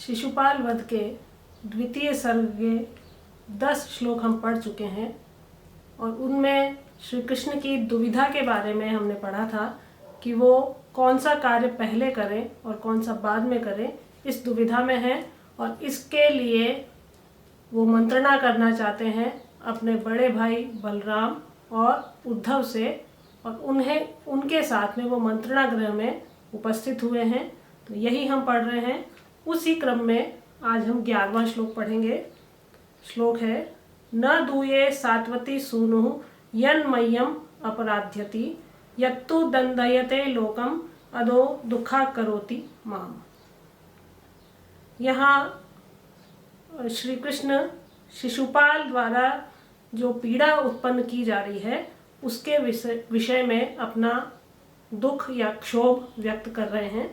शिशुपाल वध के द्वितीय सर्ग के 10 श्लोक हम पढ़ चुके हैं और उनमें श्री कृष्ण की दुविधा के बारे में हमने पढ़ा था कि वो कौन सा कार्य पहले करें और कौन सा बाद में करें, इस दुविधा में हैं और इसके लिए वो मंत्रणा करना चाहते हैं अपने बड़े भाई बलराम और उद्धव से, और उनके साथ में वो मंत्रणा गृह में उपस्थित हुए हैं। तो यही हम पढ़ रहे हैं। उसी क्रम में आज हम 11वां श्लोक पढ़ेंगे। श्लोक है, न दूये सात्वती सूनुः यन्मह्यम् अपराध्यति यत्तु दंडयते लोकम अदो दुखा करोति माम। यहाँ श्री कृष्ण शिशुपाल द्वारा जो पीड़ा उत्पन्न की जा रही है उसके विषय में अपना दुख या क्षोभ व्यक्त कर रहे हैं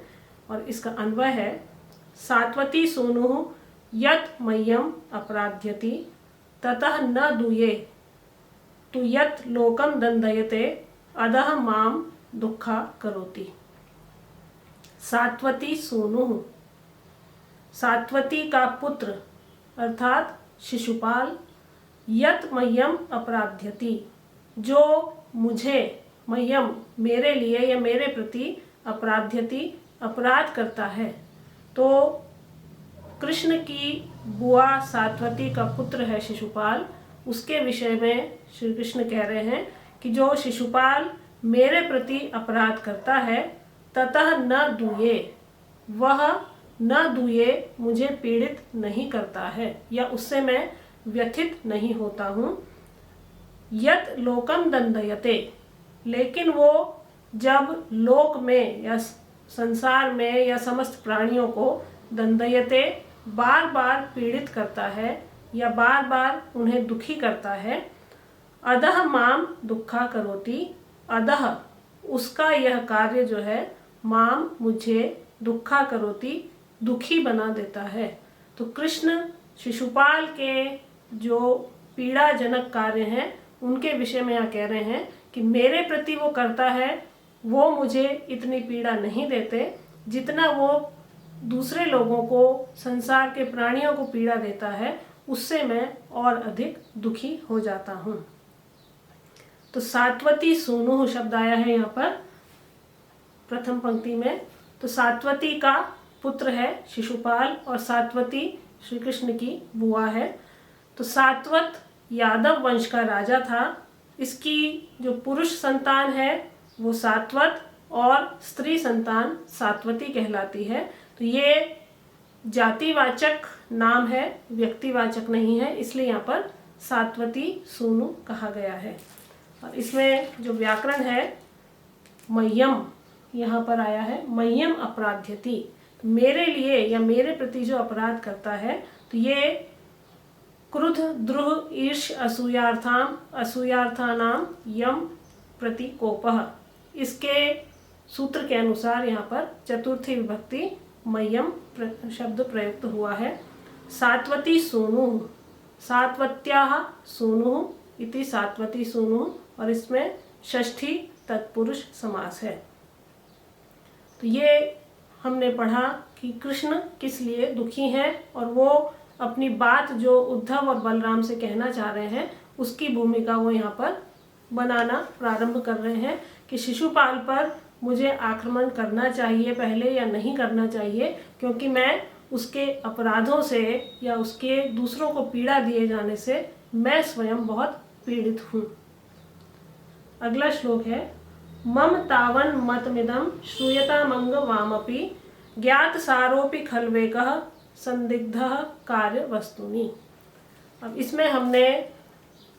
और इसका अन्वय है, सात्वती सूनुः यत् मह्यम् अपराध्यति ततः न दूये तु यत् लोकम दंडयते अदः माम दुखा करोति। सात्वती सूनुः, सात्वती का पुत्र अर्थात शिशुपाल, यत् मह्यम अपराध्यति, जो मुझे, मह्यम मेरे लिए या मेरे प्रति, अपराध्यति अपराध करता है। तो कृष्ण की बुआ सात्वती का पुत्र है शिशुपाल, उसके विषय में श्री कृष्ण कह रहे हैं कि जो शिशुपाल मेरे प्रति अपराध करता है, ततः न दूये, वह न दूये मुझे पीड़ित नहीं करता है या उससे मैं व्यथित नहीं होता हूँ। यत् लोकम दंडयते, लेकिन वो जब लोक में या संसार में या समस्त प्राणियों को दंडयते, बार बार पीड़ित करता है या बार बार उन्हें दुखी करता है, अदः माम दुखा करोति, अदः उसका यह कार्य जो है, माम मुझे, दुखा करोति दुखी बना देता है। तो कृष्ण शिशुपाल के जो पीड़ाजनक कार्य हैं उनके विषय में यहाँ कह रहे हैं कि मेरे प्रति वो करता है, वो मुझे इतनी पीड़ा नहीं देते जितना वो दूसरे लोगों को, संसार के प्राणियों को पीड़ा देता है, उससे मैं और अधिक दुखी हो जाता हूँ। तो सात्वती सूनुः शब्द आया है यहाँ पर प्रथम पंक्ति में। तो सात्वती का पुत्र है शिशुपाल और सात्वती श्री कृष्ण की बुआ है। तो सात्वत यादव वंश का राजा था। इसकी जो पुरुष संतान है वो सात्वत और स्त्री संतान सात्वती कहलाती है। तो ये जातिवाचक नाम है, व्यक्तिवाचक नहीं है, इसलिए यहाँ पर सात्वती सूनु कहा गया है। और इसमें जो व्याकरण है, मह्यम यहाँ पर आया है, मह्यम अपराध्यति, मेरे लिए या मेरे प्रति जो अपराध करता है, तो ये क्रुद्ध द्रुह ईर्ष असूयार्थानाम यम प्रतिकोपः, इसके सूत्र के अनुसार यहाँ पर चतुर्थी विभक्ति मह्यम शब्द प्रयुक्त हुआ है। सात्वती सूनुः, सात्वत्याः सूनुः इति सात्वती सूनुः, और इसमें षष्ठी तत्पुरुष समास है। तो ये हमने पढ़ा कि कृष्ण किस लिए दुखी हैं और वो अपनी बात जो उद्धव और बलराम से कहना चाह रहे हैं उसकी भूमिका वो यहाँ पर बनाना प्रारंभ कर रहे हैं कि शिशुपाल पर मुझे आक्रमण करना चाहिए पहले या नहीं करना चाहिए, क्योंकि मैं उसके अपराधों से या उसके दूसरों को पीड़ा दिए जाने से मैं स्वयं बहुत पीड़ित हूँ। अगला श्लोक है, मम तावन मतमिदं श्रूयतामंग वामपि ज्ञात सारोपि खल्वेकः संदिग्धः कार्य वस्तुनि। अब इसमें हमने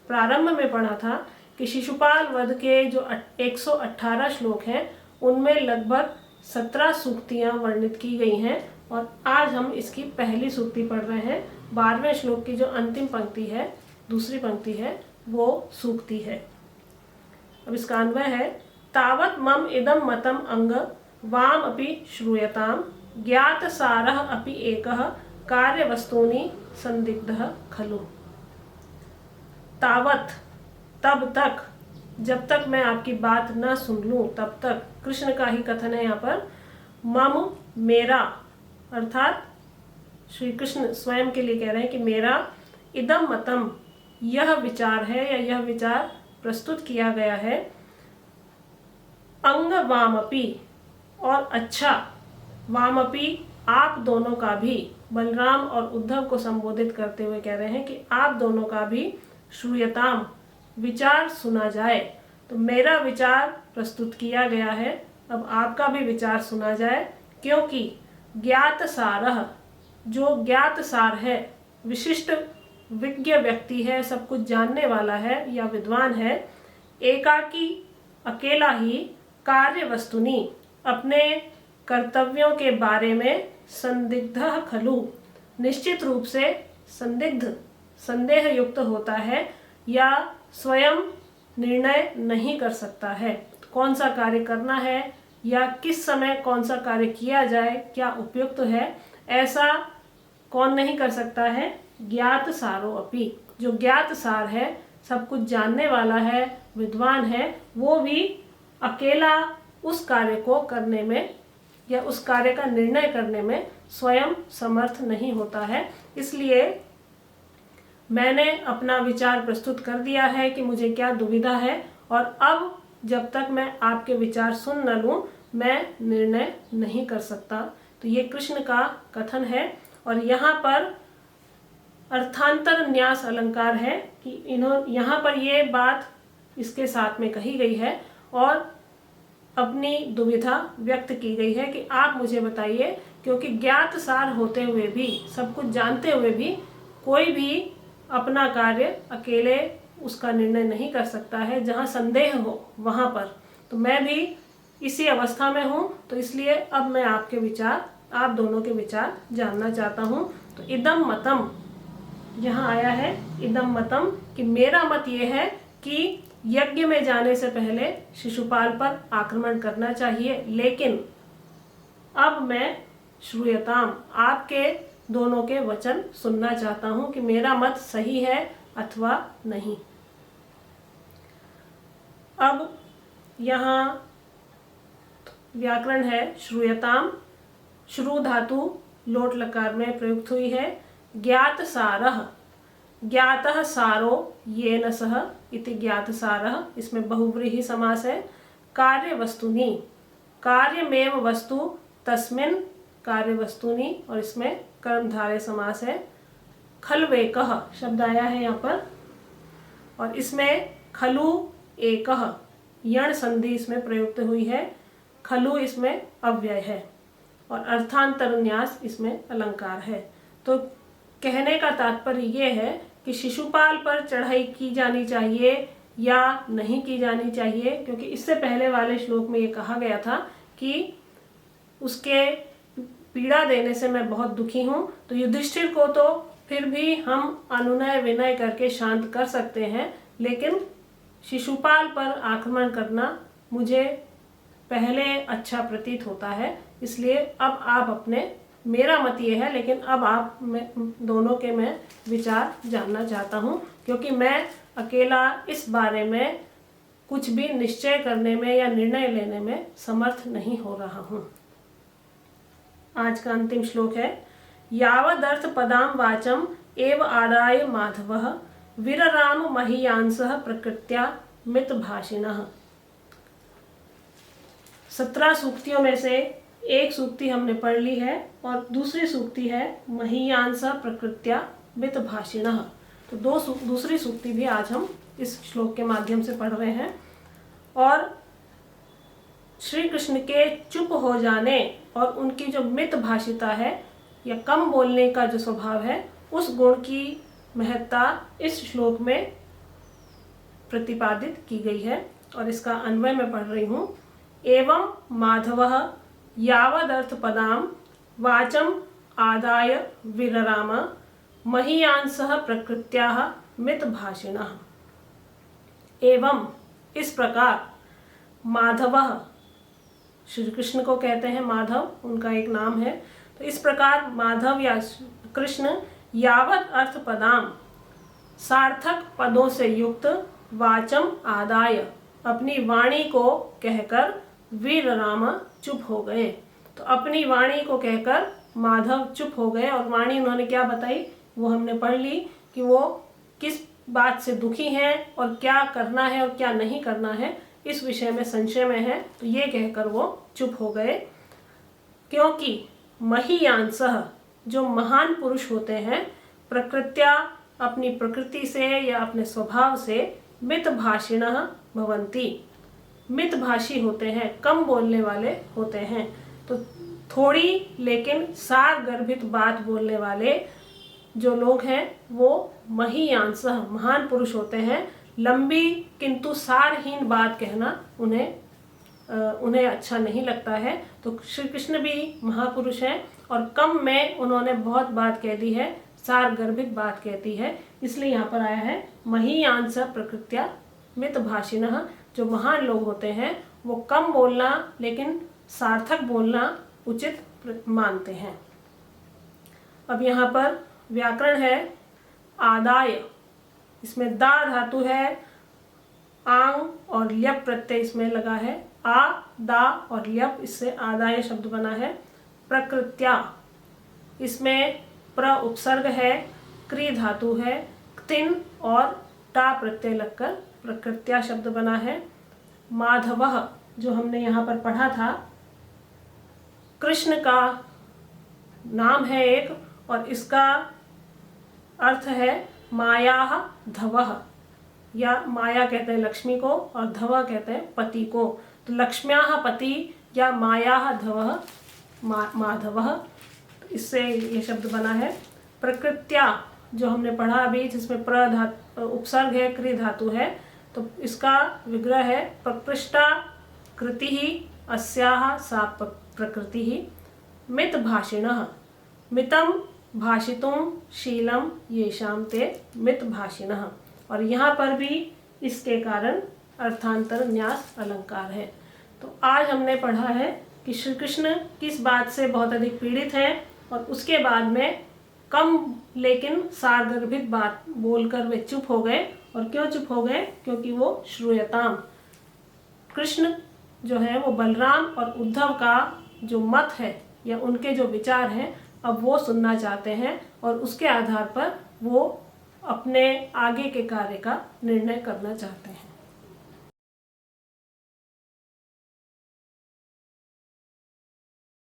प्रारंभ में पढ़ा था कि शिशुपाल वध के जो 118 श्लोक हैं उनमें लगभग 17 सूक्तियाँ वर्णित की गई हैं और आज हम इसकी पहली सूक्ति पढ़ रहे हैं। 12वें श्लोक की जो अंतिम पंक्ति है, दूसरी पंक्ति है, वो सूक्ति है। अब इसका अन्वय है, तावत मम इदम मतम अंग वाम अपि श्रूयताम ज्ञात सारः अपि एकः कार्य वस्तुनि संदिग्धः खलु। तावत तब तक, जब तक मैं आपकी बात न सुन लूं तब तक, कृष्ण का ही कथन है यहाँ पर, मम मेरा, अर्थात श्री कृष्ण स्वयं के लिए कह रहे हैं कि मेरा इदम मतम, यह विचार है या यह विचार प्रस्तुत किया गया है, अंग वामपि, और अच्छा, वामपि आप दोनों का भी, बलराम और उद्धव को संबोधित करते हुए कह रहे हैं कि आप दोनों का भी श्रूयताम, विचार सुना जाए। तो मेरा विचार प्रस्तुत किया गया है, अब आपका भी विचार सुना जाए, क्योंकि ज्ञात सारः, जो ज्ञात सार है, विशिष्ट विज्ञ व्यक्ति है, सब कुछ जानने वाला है या विद्वान है, एकाकी अकेला ही कार्य वस्तुनि, अपने कर्तव्यों के बारे में संदिग्ध खलु, निश्चित रूप से संदिग्ध, संदेह युक्त होता है या स्वयं निर्णय नहीं कर सकता है। कौन सा कार्य करना है या किस समय कौन सा कार्य किया जाए, क्या उपयुक्त है, ऐसा कौन नहीं कर सकता है? ज्ञात सारो अपि, जो ज्ञात सार है, सब कुछ जानने वाला है, विद्वान है, वो भी अकेला उस कार्य को करने में या उस कार्य का निर्णय करने में स्वयं समर्थ नहीं होता है। इसलिए मैंने अपना विचार प्रस्तुत कर दिया है कि मुझे क्या दुविधा है, और अब जब तक मैं आपके विचार सुन न लूं, मैं निर्णय नहीं कर सकता। तो ये कृष्ण का कथन है, और यहाँ पर अर्थांतर न्यास अलंकार है कि यहाँ पर ये बात इसके साथ में कही गई है और अपनी दुविधा व्यक्त की गई है कि आप मुझे बताइए, क्योंकि ज्ञात सार होते हुए भी, सब कुछ जानते हुए भी, कोई भी अपना कार्य अकेले उसका निर्णय नहीं कर सकता है, जहाँ संदेह हो वहाँ पर। तो मैं भी इसी अवस्था में हूँ, तो इसलिए अब मैं आपके विचार, आप दोनों के विचार जानना चाहता हूँ। तो इदम मतम यहाँ आया है, इदम मतम, कि मेरा मत ये है कि यज्ञ में जाने से पहले शिशुपाल पर आक्रमण करना चाहिए, लेकिन अब मैं श्रूयताम, आपके दोनों के वचन सुनना चाहता हूं कि मेरा मत सही है अथवा नहीं। अब यहाँ व्याकरण है श्रूयताम, श्रु धातु लोट लकार में प्रयुक्त हुई है। ज्ञात सारः, ज्ञातः सारो येन सह इति ज्ञात सारः, इसमें बहुव्रीहि समास है। कार्य वस्तुनि, कार्यमेव वस्तु तस्मिन् कार्य वस्तुनि, और इसमें कर्मधारय समास है। खल्वेकः शब्द आया है यहाँ पर, और इसमें खलु एकः यण संधि इसमें प्रयुक्त हुई है। खलु इसमें अव्यय है, और अर्थांतर न्यास इसमें अलंकार है। तो कहने का तात्पर्य ये है कि शिशुपाल पर चढ़ाई की जानी चाहिए या नहीं की जानी चाहिए, क्योंकि इससे पहले वाले श्लोक में ये कहा गया था कि उसके पीड़ा देने से मैं बहुत दुखी हूँ। तो युधिष्ठिर को तो फिर भी हम अनुनय विनय करके शांत कर सकते हैं, लेकिन शिशुपाल पर आक्रमण करना मुझे पहले अच्छा प्रतीत होता है। इसलिए अब आप अपने, मेरा मत ये है, लेकिन अब आप दोनों के मैं विचार जानना चाहता हूँ, क्योंकि मैं अकेला इस बारे में कुछ भी निश्चय करने में या निर्णय लेने में समर्थ नहीं हो रहा हूँ। आज का अंतिम श्लोक है, यावदर्थ पदाम वाचम एव आदाय माधवः विरराम महीयांसः प्रकृत्या मित भाषिणः। 17 सूक्तियों में से एक सूक्ति हमने पढ़ ली है, और दूसरी सूक्ति है महीयांसः प्रकृत्या मित भाषिणः। तो दूसरी सूक्ति भी आज हम इस श्लोक के माध्यम से पढ़ रहे हैं। और श्री कृष्ण के चुप हो जाने और उनकी जो मित भाषिता है या कम बोलने का जो स्वभाव है, उस गुण की महत्ता इस श्लोक में प्रतिपादित की गई है, और इसका अन्वय मैं पढ़ रही हूँ। एवं माधवः यावदर्थ पदाम वाचम आदाय विरराम महीयांसः प्रकृत्याः मित भाषिणः। एवं इस प्रकार, माधवः श्री कृष्ण को कहते हैं माधव, उनका एक नाम है। तो इस प्रकार माधव या कृष्ण यावत अर्थ पदाम, सार्थक पदों से युक्त, वाचम आदाय, अपनी वाणी को कहकर, वीर राम चुप हो गए। तो अपनी वाणी को कहकर माधव चुप हो गए और वाणी उन्होंने क्या बताई वो हमने पढ़ ली कि वो किस बात से दुखी हैं और क्या करना है और क्या नहीं करना है इस विषय में संशय में है। तो ये कहकर वो चुप हो गए, क्योंकि महीयांसः जो महान पुरुष होते हैं प्रकृत्या अपनी प्रकृति से या अपने स्वभाव से मितभाषिणः भवन्ति, मितभाषी होते हैं, कम बोलने वाले होते हैं। तो थोड़ी लेकिन सार गर्भित बात बोलने वाले जो लोग हैं वो महीयांसः महान पुरुष होते हैं। लंबी किंतु सारहीन बात कहना उन्हें अच्छा नहीं लगता है। तो श्री कृष्ण भी महापुरुष हैं और कम में उन्होंने बहुत बात कह दी है, सार गर्भित बात कहती है, इसलिए यहाँ पर आया है महीयांस प्रकृत्या मितभाषिणः। जो महान लोग होते हैं वो कम बोलना लेकिन सार्थक बोलना उचित मानते हैं। अब यहाँ पर व्याकरण है आदाय, इसमें दा धातु है, आंग और ल्यप प्रत्यय इसमें लगा है, आ दा और ल्यप, इससे आदाय शब्द बना है। प्रकृत्या, इसमें प्र उपसर्ग है, क्री धातु है, क्तिन और टा प्रत्यय लगकर प्रकृत्या शब्द बना है। माधवः जो हमने यहाँ पर पढ़ा था, कृष्ण का नाम है एक और इसका अर्थ है मायाः धवः, या माया कहते हैं लक्ष्मी को और धव कहते हैं पति को। तो लक्ष्म्याः पति या मायाः धवः माधवः, इससे ये शब्द बना है। प्रकृत्या जो हमने पढ़ा अभी, जिसमें प्र उपसर्ग है, क्री धातु है, तो इसका विग्रह है प्रकृष्टा कृतिः अस्याः सा प्रकृतिः। मितभाषिणः, मितं भाषितुं शीलं येषां ते मितभाषिणः, और यहाँ पर भी इसके कारण अर्थांतर न्यास अलंकार है। तो आज हमने पढ़ा है कि श्री कृष्ण किस बात से बहुत अधिक पीड़ित हैं और उसके बाद में कम लेकिन सारगर्भित बात बोलकर वे चुप हो गए। और क्यों चुप हो गए? क्योंकि वो श्रूयताम, कृष्ण जो है वो बलराम और उद्धव का जो मत है या उनके जो विचार हैं अब वो सुनना चाहते हैं और उसके आधार पर वो अपने आगे के कार्य का निर्णय करना चाहते हैं।